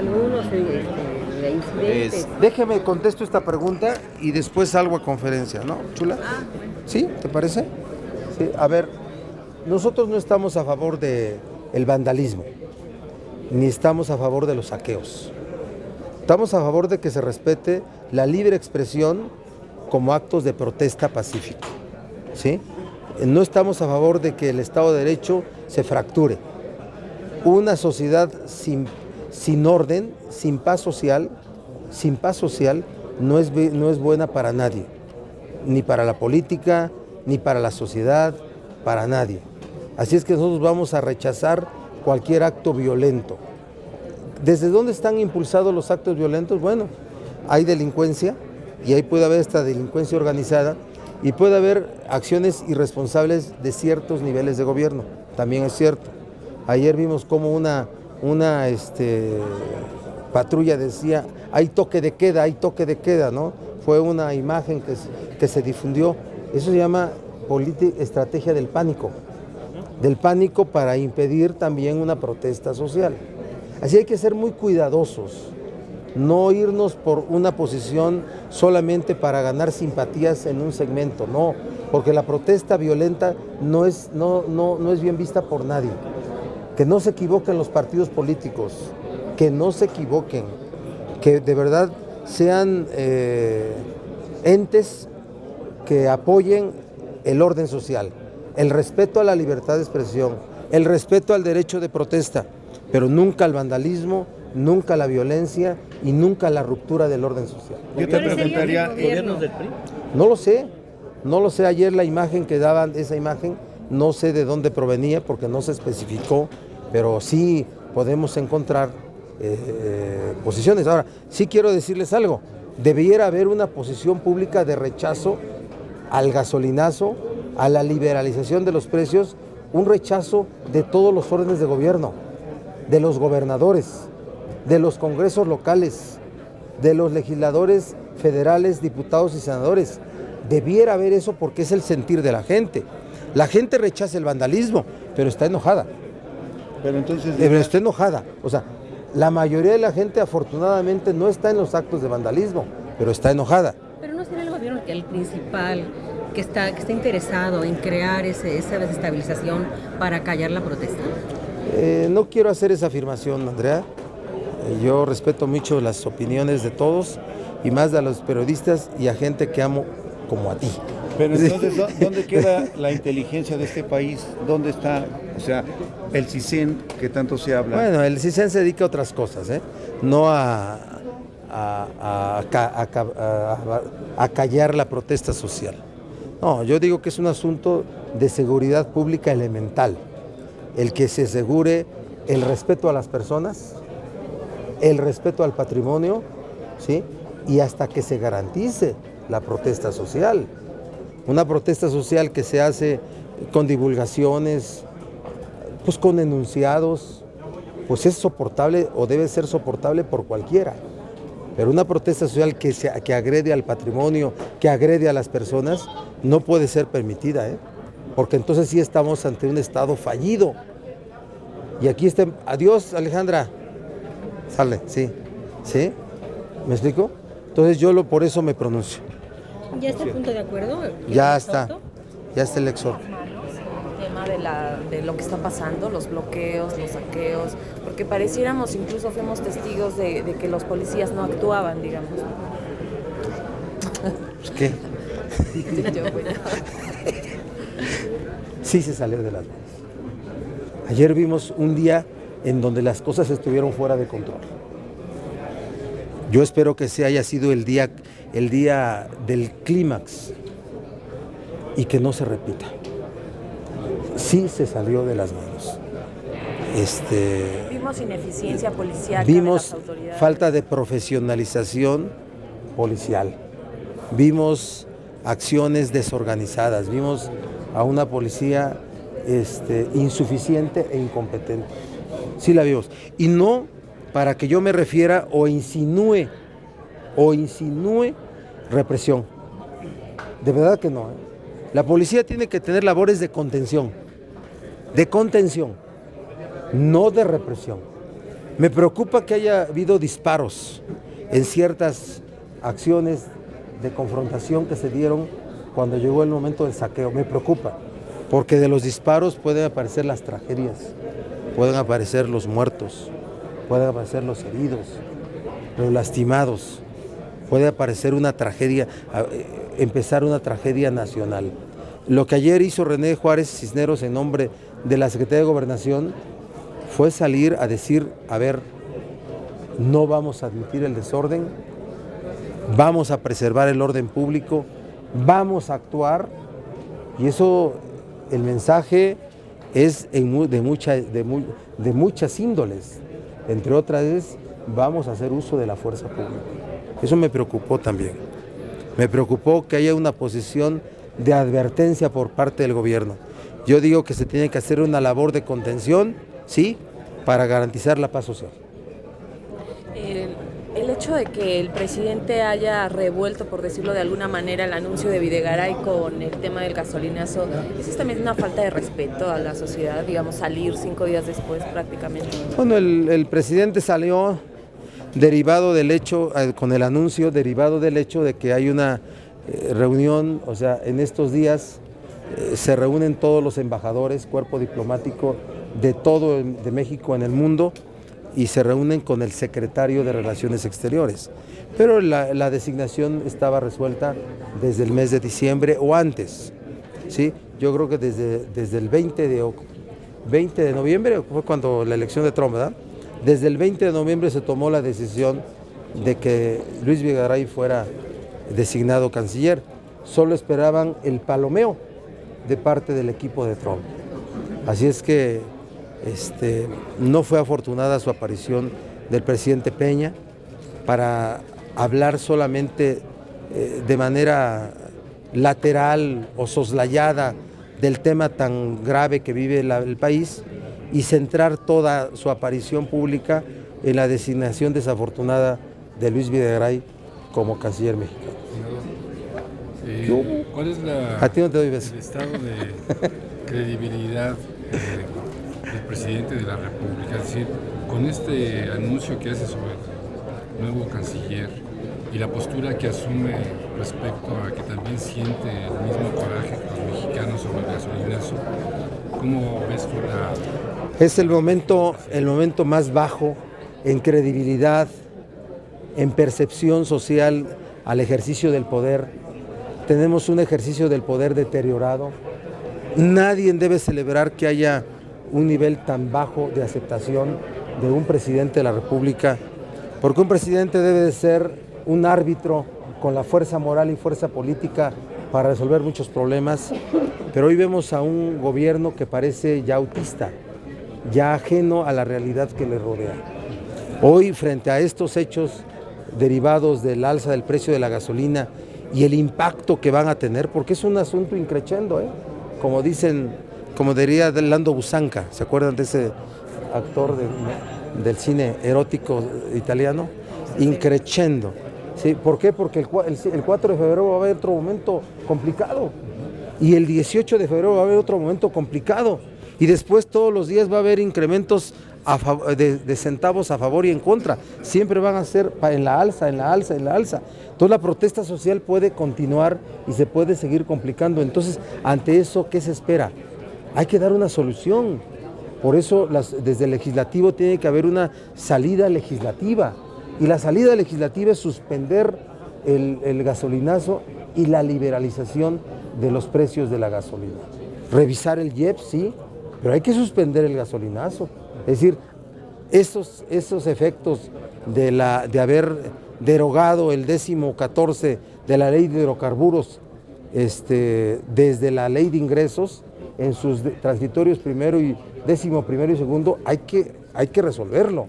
algunos incidentes. Déjeme contesto esta pregunta y después salgo a conferencia, ¿no, chula? Bueno. ¿Sí? ¿Te parece? Sí. A ver, nosotros no estamos a favor del vandalismo, ni estamos a favor de los saqueos. Estamos a favor de que se respete la libre expresión como actos de protesta pacífica, ¿sí? No estamos a favor de que el Estado de Derecho se fracture. Una sociedad sin orden, sin paz social no es buena para nadie, ni para la política, ni para la sociedad, para nadie. Así es que nosotros vamos a rechazar cualquier acto violento. ¿Desde dónde están impulsados los actos violentos? Bueno, hay delincuencia y ahí puede haber esta delincuencia organizada y puede haber acciones irresponsables de ciertos niveles de gobierno, también es cierto. Ayer vimos como una patrulla decía, hay toque de queda, ¿no? Fue una imagen que se difundió. Eso se llama estrategia del pánico para impedir también una protesta social. Así hay que ser muy cuidadosos, no irnos por una posición solamente para ganar simpatías en un segmento, no, porque la protesta violenta no es bien vista por nadie. Que no se equivoquen los partidos políticos, que no se equivoquen, que de verdad sean entes que apoyen el orden social, el respeto a la libertad de expresión, el respeto al derecho de protesta, pero nunca al vandalismo, nunca la violencia y nunca la ruptura del orden social. Yo te preguntaría, ¿Gobiernos del PRI? No lo sé, ayer la imagen que daban, esa imagen, no sé de dónde provenía porque no se especificó, pero sí podemos encontrar posiciones. Ahora, sí quiero decirles algo, debiera haber una posición pública de rechazo al gasolinazo, a la liberalización de los precios, un rechazo de todos los órdenes de gobierno, de los gobernadores, de los congresos locales, de los legisladores federales, diputados y senadores. Debiera haber eso porque es el sentir de la gente. La gente rechaza el vandalismo, pero está enojada. pero entonces Está enojada. O sea, la mayoría de la gente afortunadamente no está en los actos de vandalismo, pero está enojada. Pero no será el gobierno el principal que está interesado en crear esa desestabilización para callar la protesta. No quiero hacer esa afirmación, Andrea. Yo respeto mucho las opiniones de todos y más de los periodistas y a gente que amo como a ti. Pero entonces, ¿dónde queda la inteligencia de este país? ¿Dónde está, o sea, el CISEN que tanto se habla? Bueno, el CISEN se dedica a otras cosas, no a callar la protesta social. No, yo digo que es un asunto de seguridad pública elemental, el que se asegure el respeto a las personas, el respeto al patrimonio, ¿sí? Y hasta que se garantice la protesta social. Una protesta social que se hace con divulgaciones, pues con enunciados, pues es soportable o debe ser soportable por cualquiera. Pero una protesta social que agrede al patrimonio, que agrede a las personas, no puede ser permitida, porque entonces sí estamos ante un Estado fallido. Y aquí está, adiós Alejandra, sale, sí, ¿me explico? Entonces yo por eso me pronuncio. ¿Ya está el punto de acuerdo? Ya está el exhorto. El tema de lo que está pasando, los bloqueos, los saqueos, porque pareciéramos, incluso fuimos testigos de que los policías no actuaban, digamos. Pues, ¿qué? Sí se salió de las manos. Ayer vimos un día en donde las cosas estuvieron fuera de control. Yo espero que ese haya sido el día del clímax y que no se repita. Sí se salió de las manos. Vimos ineficiencia policial. Vimos falta de profesionalización policial. Vimos acciones desorganizadas. Vimos a una policía insuficiente e incompetente. Sí la vimos. Y no para que yo me refiera o insinúe represión. De verdad que no. La policía tiene que tener labores de contención, no de represión. Me preocupa que haya habido disparos en ciertas acciones de confrontación que se dieron cuando llegó el momento del saqueo. Me preocupa, porque de los disparos pueden aparecer las tragedias, pueden aparecer los muertos, pueden aparecer los heridos, los lastimados, puede aparecer una tragedia, empezar una tragedia nacional. Lo que ayer hizo René Juárez Cisneros en nombre de la Secretaría de Gobernación fue salir a decir, a ver, no vamos a admitir el desorden, vamos a preservar el orden público, vamos a actuar, y eso, el mensaje es de muchas índoles, entre otras es, vamos a hacer uso de la fuerza pública. Eso me preocupó también. Me preocupó que haya una posición de advertencia por parte del gobierno. Yo digo que se tiene que hacer una labor de contención, sí, para garantizar la paz social. El hecho de que el presidente haya revuelto, por decirlo de alguna manera, el anuncio de Videgaray con el tema del gasolinazo, ¿eso es también una falta de respeto a la sociedad, digamos, salir 5 días después prácticamente? Bueno, el presidente salió derivado del hecho, con el anuncio, derivado del hecho de que hay una reunión, o sea, en estos días se reúnen todos los embajadores, cuerpo diplomático de todo, de México en el mundo, y se reúnen con el secretario de Relaciones Exteriores. Pero la designación estaba resuelta desde el mes de diciembre o antes, ¿sí? Yo creo que desde el 20 de noviembre, fue cuando la elección de Trump, ¿verdad? Desde el 20 de noviembre se tomó la decisión de que Luis Videgaray fuera designado canciller. Solo esperaban el palomeo de parte del equipo de Trump. Así es que no fue afortunada su aparición del presidente Peña para hablar solamente de manera lateral o soslayada del tema tan grave que vive el país y centrar toda su aparición pública en la designación desafortunada de Luis Videgaray como canciller mexicano. ¿Cuál es A ti no te doy el beso. estado de credibilidad del presidente de la República? Es decir, con este anuncio que hace sobre el nuevo canciller y la postura que asume respecto a que también siente el mismo coraje que los mexicanos sobre el gasolinazo, ¿cómo ves tú Es el momento más bajo en credibilidad, en percepción social al ejercicio del poder. Tenemos un ejercicio del poder deteriorado. Nadie debe celebrar que haya un nivel tan bajo de aceptación de un presidente de la República, porque un presidente debe de ser un árbitro con la fuerza moral y fuerza política para resolver muchos problemas, pero hoy vemos a un gobierno que parece ya autista, ya ajeno a la realidad que le rodea. Hoy, frente a estos hechos derivados del alza del precio de la gasolina y el impacto que van a tener, porque es un asunto increchendo, como diría Lando Busanca, ¿se acuerdan de ese actor del cine erótico italiano? Increchendo. ¿Sí? ¿Por qué? Porque el 4 de febrero va a haber otro momento complicado y el 18 de febrero va a haber otro momento complicado y después todos los días va a haber incrementos de centavos a favor y en contra. Siempre van a ser en la alza, en la alza, en la alza. Entonces la protesta social puede continuar y se puede seguir complicando. Entonces, ante eso, ¿qué se espera? Hay que dar una solución. Por eso desde el legislativo tiene que haber una salida legislativa. Y la salida legislativa es suspender el gasolinazo y la liberalización de los precios de la gasolina. Revisar el IEPS, sí, pero hay que suspender el gasolinazo. Es decir, esos efectos de haber derogado el 14º de la ley de hidrocarburos desde la ley de ingresos en sus transitorios primero y 11º y segundo, hay que resolverlo.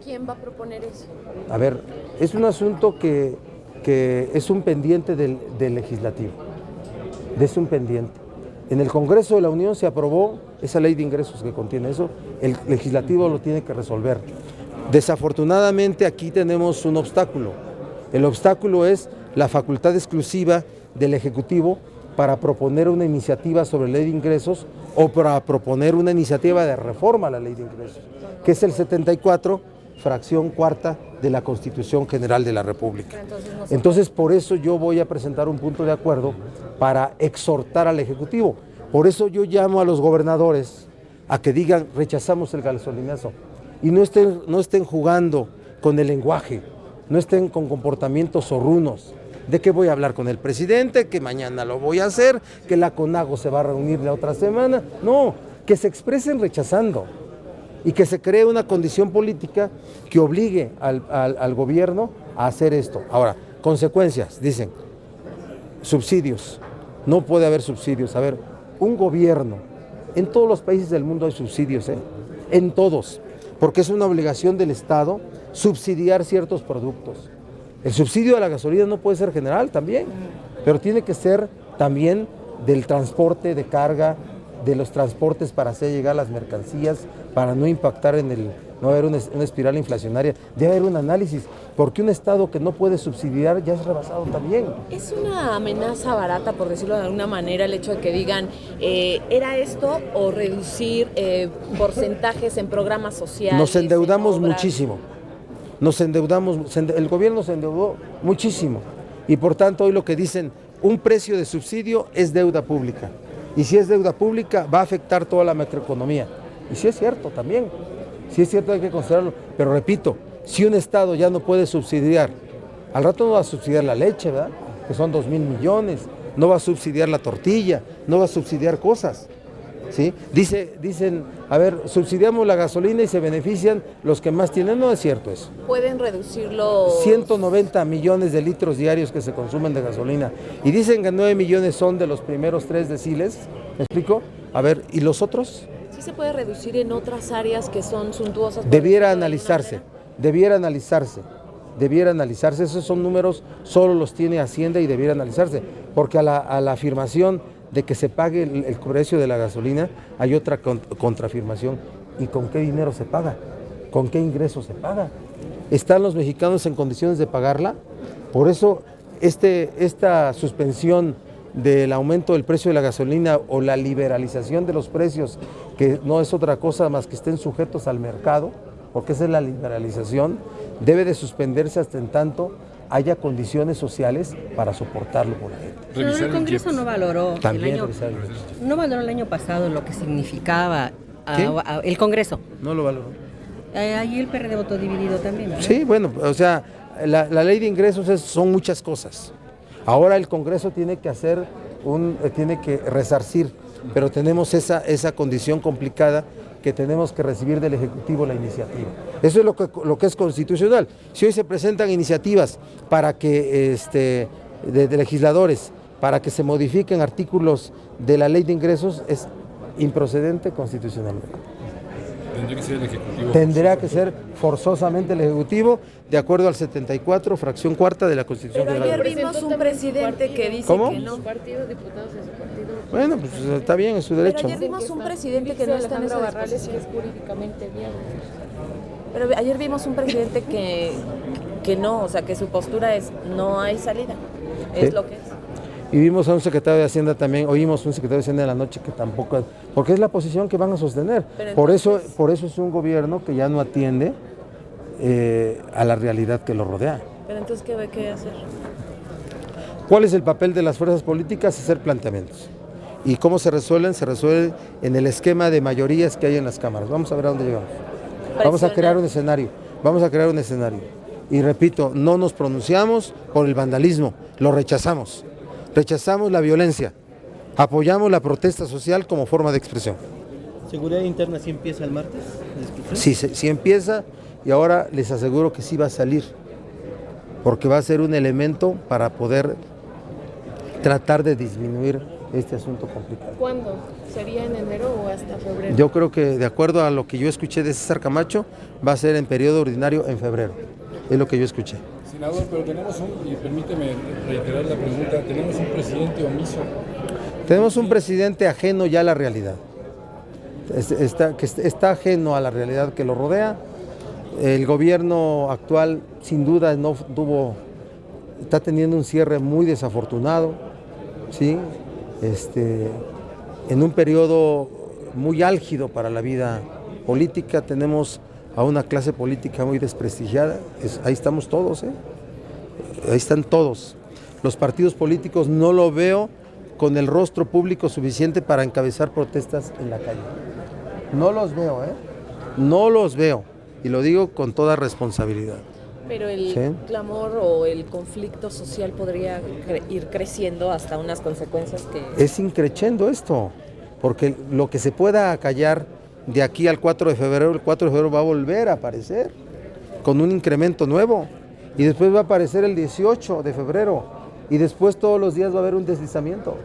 ¿Quién va a proponer eso? A ver, es un asunto que es un pendiente del legislativo, es un pendiente. En el Congreso de la Unión se aprobó esa ley de ingresos que contiene eso, el legislativo lo tiene que resolver. Desafortunadamente aquí tenemos un obstáculo. El obstáculo es la facultad exclusiva del Ejecutivo para proponer una iniciativa sobre ley de ingresos o para proponer una iniciativa de reforma a la ley de ingresos, que es el 74, fracción cuarta de la Constitución General de la República. Entonces, por eso yo voy a presentar un punto de acuerdo para exhortar al Ejecutivo. Por eso yo llamo a los gobernadores a que digan, rechazamos el gasolinazo, y no estén jugando con el lenguaje, no estén con comportamientos zorrunos. ¿De qué voy a hablar con el presidente? Que mañana lo voy a hacer, que la CONAGO se va a reunir la otra semana. No, que se expresen rechazando y que se cree una condición política que obligue al gobierno a hacer esto. Ahora, consecuencias, dicen, subsidios. No puede haber subsidios. A ver, un gobierno, en todos los países del mundo hay subsidios, en todos, porque es una obligación del Estado subsidiar ciertos productos. El subsidio a la gasolina no puede ser general también, pero tiene que ser también del transporte de carga, de los transportes para hacer llegar las mercancías, para no impactar no haber una espiral inflacionaria. Debe haber un análisis, porque un Estado que no puede subsidiar ya es rebasado también. ¿Es una amenaza barata, por decirlo de alguna manera, el hecho de que digan, ¿era esto o reducir porcentajes en programas sociales? Nos endeudamos muchísimo. El gobierno se endeudó muchísimo y por tanto hoy lo que dicen, un precio de subsidio es deuda pública, y si es deuda pública va a afectar toda la macroeconomía, y sí es cierto también, sí es cierto, hay que considerarlo, pero repito, si un Estado ya no puede subsidiar, al rato no va a subsidiar la leche, ¿verdad?, que son 2,000 millones, no va a subsidiar la tortilla, no va a subsidiar cosas. ¿Sí? Dicen, a ver, subsidiamos la gasolina y se benefician los que más tienen. No es cierto eso. ¿Pueden reducirlo? 190 millones de litros diarios que se consumen de gasolina. Y dicen que 9 millones son de los primeros 3 deciles. ¿Me explico? A ver, ¿y los otros? ¿Sí se puede reducir en otras áreas que son suntuosas? Debiera analizarse. Esos son números, solo los tiene Hacienda y debiera analizarse. Porque a la afirmación de que se pague el precio de la gasolina, hay otra contraafirmación. ¿Y con qué dinero se paga? ¿Con qué ingreso se paga? ¿Están los mexicanos en condiciones de pagarla? Por eso esta suspensión del aumento del precio de la gasolina o la liberalización de los precios, que no es otra cosa más que estén sujetos al mercado, porque esa es la liberalización, debe de suspenderse hasta en tanto haya condiciones sociales para soportarlo por la gente. Pero el Congreso no valoró el año pasado lo que significaba el Congreso. No lo valoró. Ahí el PRD votó dividido también, ¿verdad? Sí, bueno, o sea, la ley de ingresos son muchas cosas. Ahora el Congreso tiene que resarcir, pero tenemos esa condición complicada que tenemos que recibir del Ejecutivo la iniciativa. Eso es lo que es constitucional. Si hoy se presentan iniciativas para que de legisladores para que se modifiquen artículos de la ley de ingresos, es improcedente constitucionalmente. Tendría que ser el Ejecutivo. Tendrá que ser forzosamente el Ejecutivo, de acuerdo al 74, fracción cuarta de la Constitución Pero de la ayer vimos un presidente que dice ¿Cómo? que no. Bueno, pues está bien, es su derecho. Pero ayer vimos un presidente que no está en esa disposición. Pero ayer vimos un presidente que no, o sea, que su postura es no hay salida, es lo que es. Y vimos a un secretario de Hacienda también, oímos un secretario de Hacienda en la noche que tampoco, porque es la posición que van a sostener. Por eso es un gobierno que ya no atiende a la realidad que lo rodea. Pero entonces, ¿qué hacer? ¿Cuál es el papel de las fuerzas políticas? Hacer planteamientos. ¿Y cómo se resuelven? Se resuelven en el esquema de mayorías que hay en las cámaras. Vamos a ver a dónde llegamos. Vamos a crear un escenario. Y repito, no nos pronunciamos por el vandalismo, lo rechazamos. Rechazamos la violencia, apoyamos la protesta social como forma de expresión. ¿Seguridad interna sí empieza el martes? Sí empieza, y ahora les aseguro que sí va a salir, porque va a ser un elemento para poder tratar de disminuir este asunto complicado. ¿Cuándo? ¿Sería en enero o hasta febrero? Yo creo que, de acuerdo a lo que yo escuché de César Camacho, va a ser en periodo ordinario en febrero. Es lo que yo escuché. Senador, pero tenemos y permíteme reiterar la pregunta, ¿tenemos un presidente omiso? Tenemos un presidente ajeno ya a la realidad. Está ajeno a la realidad que lo rodea. El gobierno actual, sin duda, está teniendo un cierre muy desafortunado, ¿sí? en un periodo muy álgido para la vida política. Tenemos a una clase política muy desprestigiada. Ahí estamos todos, ahí están todos. Los partidos políticos no lo veo con el rostro público suficiente para encabezar protestas en la calle. No los veo, no los veo, y lo digo con toda responsabilidad. Pero el clamor o el conflicto social podría ir creciendo hasta unas consecuencias que... Es increciendo esto, porque lo que se pueda acallar de aquí al 4 de febrero, el 4 de febrero va a volver a aparecer con un incremento nuevo, y después va a aparecer el 18 de febrero, y después todos los días va a haber un deslizamiento.